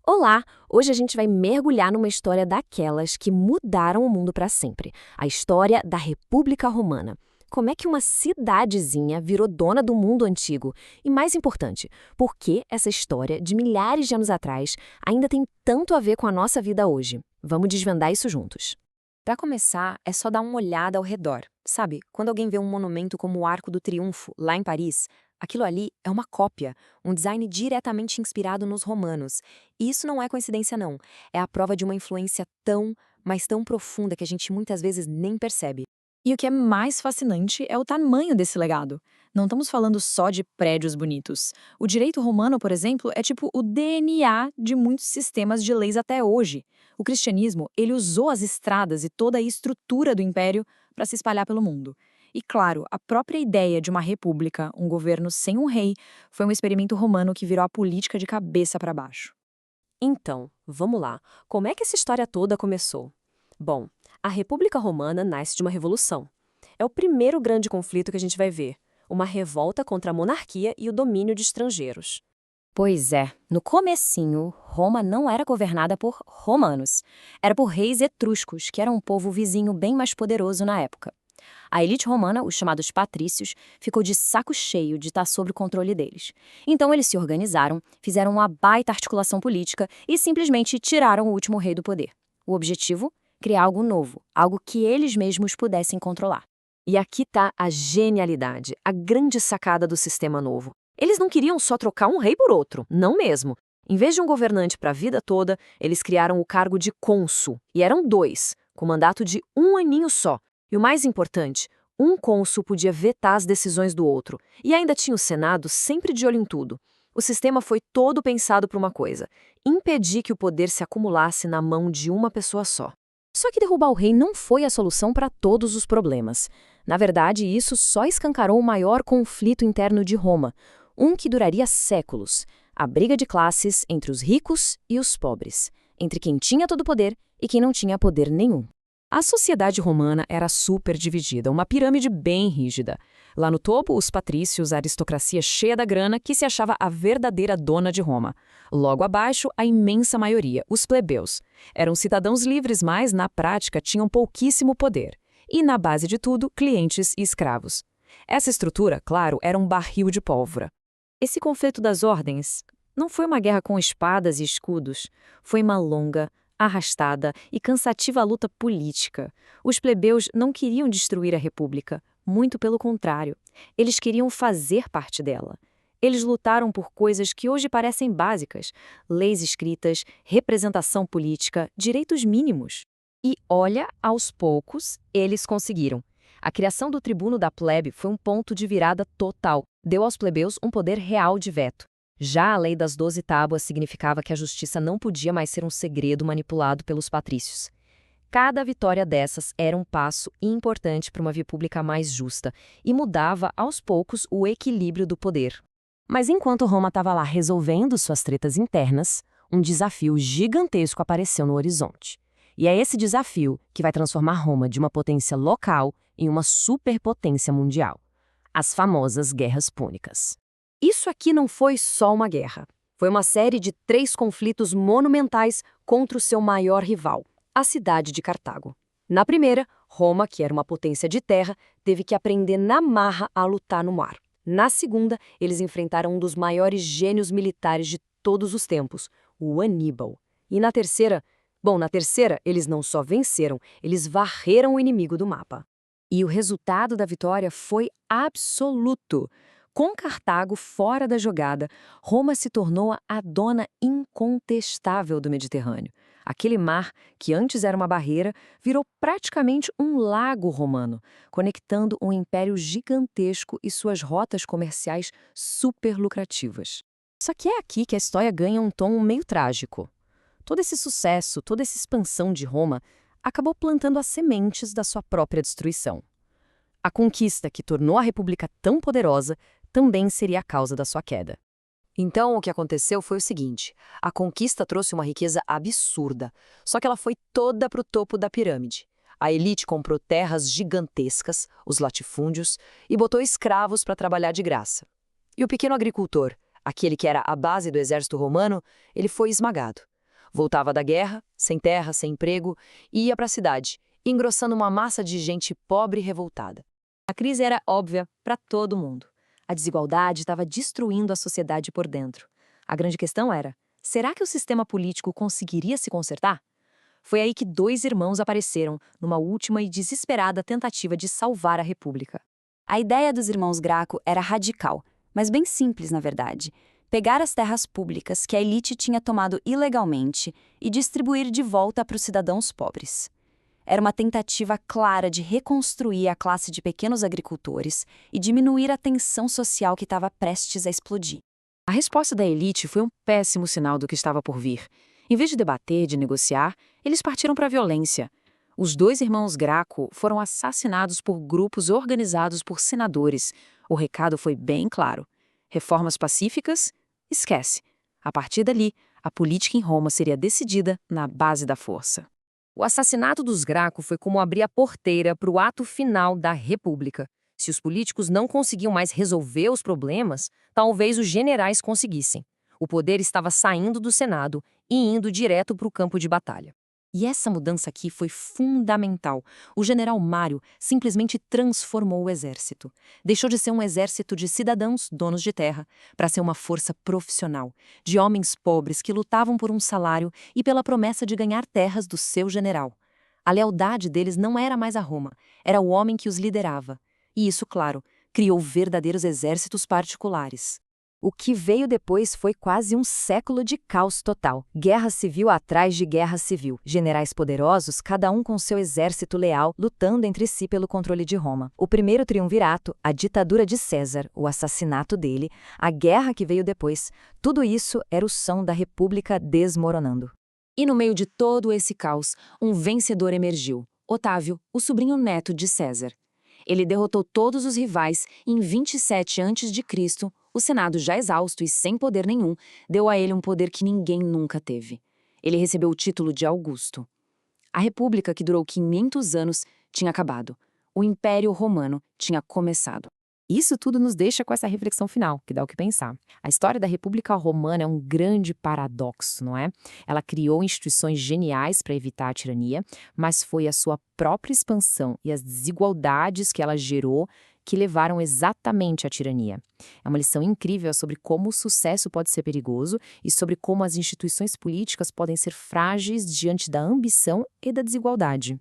Olá! Hoje a gente vai mergulhar numa história daquelas que mudaram o mundo para sempre. A história da República Romana. Como é que uma cidadezinha virou dona do mundo antigo? E mais importante, por que essa história de milhares de anos atrás ainda tem tanto a ver com a nossa vida hoje? Vamos desvendar isso juntos. Para começar, é só dar uma olhada ao redor. Sabe, quando alguém vê um monumento como o Arco do Triunfo, lá em Paris, aquilo ali é uma cópia, um design diretamente inspirado nos romanos. E isso não é coincidência, não. É a prova de uma influência tão, mas tão profunda que a gente muitas vezes nem percebe. E o que é mais fascinante é o tamanho desse legado. Não estamos falando só de prédios bonitos. O direito romano, por exemplo, é tipo o DNA de muitos sistemas de leis até hoje. O cristianismo, ele usou as estradas e toda a estrutura do império para se espalhar pelo mundo. E claro, a própria ideia de uma república, um governo sem um rei, foi um experimento romano que virou a política de cabeça para baixo. Então, vamos lá. Como é que essa história toda começou? Bom, a República Romana nasce de uma revolução. É o primeiro grande conflito que a gente vai ver, uma revolta contra a monarquia e o domínio de estrangeiros. Pois é, no comecinho, Roma não era governada por romanos. Era por reis etruscos, que eram um povo vizinho bem mais poderoso na época. A elite romana, os chamados patrícios, ficou de saco cheio de estar sob o controle deles. Então eles se organizaram, fizeram uma baita articulação política e simplesmente tiraram o último rei do poder. O objetivo? Criar algo novo, algo que eles mesmos pudessem controlar. E aqui está a genialidade, a grande sacada do sistema novo. Eles não queriam só trocar um rei por outro, não mesmo. Em vez de um governante para a vida toda, eles criaram o cargo de cônsul, e eram dois, com mandato de um aninho só. E o mais importante, um cônsul podia vetar as decisões do outro, e ainda tinha o Senado sempre de olho em tudo. O sistema foi todo pensado para uma coisa: impedir que o poder se acumulasse na mão de uma pessoa só. Só que derrubar o rei não foi a solução para todos os problemas. Na verdade, isso só escancarou o maior conflito interno de Roma, um que duraria séculos: a briga de classes entre os ricos e os pobres, entre quem tinha todo o poder e quem não tinha poder nenhum. A sociedade romana era super dividida, uma pirâmide bem rígida. Lá no topo, os patrícios, a aristocracia cheia da grana, que se achava a verdadeira dona de Roma. Logo abaixo, a imensa maioria, os plebeus. Eram cidadãos livres, mas, na prática, tinham pouquíssimo poder. E, na base de tudo, clientes e escravos. Essa estrutura, claro, era um barril de pólvora. Esse conflito das ordens não foi uma guerra com espadas e escudos. Foi uma longa, arrastada e cansativa luta política. Os plebeus não queriam destruir a república, muito pelo contrário. Eles queriam fazer parte dela. Eles lutaram por coisas que hoje parecem básicas: leis escritas, representação política, direitos mínimos. E olha, aos poucos, eles conseguiram. A criação do tribuno da plebe foi um ponto de virada total. Deu aos plebeus um poder real de veto. Já a lei das 12 tábuas significava que a justiça não podia mais ser um segredo manipulado pelos patrícios. Cada vitória dessas era um passo importante para uma república mais justa e mudava, aos poucos, o equilíbrio do poder. Mas enquanto Roma estava lá resolvendo suas tretas internas, um desafio gigantesco apareceu no horizonte. E é esse desafio que vai transformar Roma de uma potência local em uma superpotência mundial: as famosas Guerras Púnicas. Isso aqui não foi só uma guerra. Foi uma série de 3 conflitos monumentais contra o seu maior rival, a cidade de Cartago. Na primeira, Roma, que era uma potência de terra, teve que aprender na marra a lutar no mar. Na segunda, eles enfrentaram um dos maiores gênios militares de todos os tempos, o Aníbal. E na terceira, eles não só venceram, eles varreram o inimigo do mapa. E o resultado da vitória foi absoluto. Com Cartago fora da jogada, Roma se tornou a dona incontestável do Mediterrâneo. Aquele mar, que antes era uma barreira, virou praticamente um lago romano, conectando um império gigantesco e suas rotas comerciais super lucrativas. Só que é aqui que a história ganha um tom meio trágico. Todo esse sucesso, toda essa expansão de Roma, acabou plantando as sementes da sua própria destruição. A conquista que tornou a República tão poderosa também seria a causa da sua queda. Então, o que aconteceu foi o seguinte: a conquista trouxe uma riqueza absurda, só que ela foi toda para o topo da pirâmide. A elite comprou terras gigantescas, os latifúndios, e botou escravos para trabalhar de graça. E o pequeno agricultor, aquele que era a base do exército romano, ele foi esmagado. Voltava da guerra, sem terra, sem emprego, e ia para a cidade, engrossando uma massa de gente pobre e revoltada. A crise era óbvia para todo mundo. A desigualdade estava destruindo a sociedade por dentro. A grande questão era: será que o sistema político conseguiria se consertar? Foi aí que dois irmãos apareceram, numa última e desesperada tentativa de salvar a República. A ideia dos irmãos Graco era radical, mas bem simples, na verdade. Pegar as terras públicas que a elite tinha tomado ilegalmente e distribuir de volta para os cidadãos pobres. Era uma tentativa clara de reconstruir a classe de pequenos agricultores e diminuir a tensão social que estava prestes a explodir. A resposta da elite foi um péssimo sinal do que estava por vir. Em vez de debater, de negociar, eles partiram para a violência. Os dois irmãos Graco foram assassinados por grupos organizados por senadores. O recado foi bem claro. Reformas pacíficas? Esquece. A partir dali, a política em Roma seria decidida na base da força. O assassinato dos Graco foi como abrir a porteira para o ato final da República. Se os políticos não conseguiam mais resolver os problemas, talvez os generais conseguissem. O poder estava saindo do Senado e indo direto para o campo de batalha. E essa mudança aqui foi fundamental. O general Mário simplesmente transformou o exército. Deixou de ser um exército de cidadãos donos de terra para ser uma força profissional, de homens pobres que lutavam por um salário e pela promessa de ganhar terras do seu general. A lealdade deles não era mais a Roma, era o homem que os liderava. E isso, claro, criou verdadeiros exércitos particulares. O que veio depois foi quase um século de caos total. Guerra civil atrás de guerra civil. Generais poderosos, cada um com seu exército leal, lutando entre si pelo controle de Roma. O primeiro triunvirato, a ditadura de César, o assassinato dele, a guerra que veio depois, tudo isso era o som da República desmoronando. E no meio de todo esse caos, um vencedor emergiu: Otávio, o sobrinho neto de César. Ele derrotou todos os rivais e em 27 a.C., o Senado, já exausto e sem poder nenhum, deu a ele um poder que ninguém nunca teve. Ele recebeu o título de Augusto. A República, que durou 500 anos, tinha acabado. O Império Romano tinha começado. Isso tudo nos deixa com essa reflexão final, que dá o que pensar. A história da República Romana é um grande paradoxo, não é? Ela criou instituições geniais para evitar a tirania, mas foi a sua própria expansão e as desigualdades que ela gerou que levaram exatamente à tirania. É uma lição incrível sobre como o sucesso pode ser perigoso e sobre como as instituições políticas podem ser frágeis diante da ambição e da desigualdade.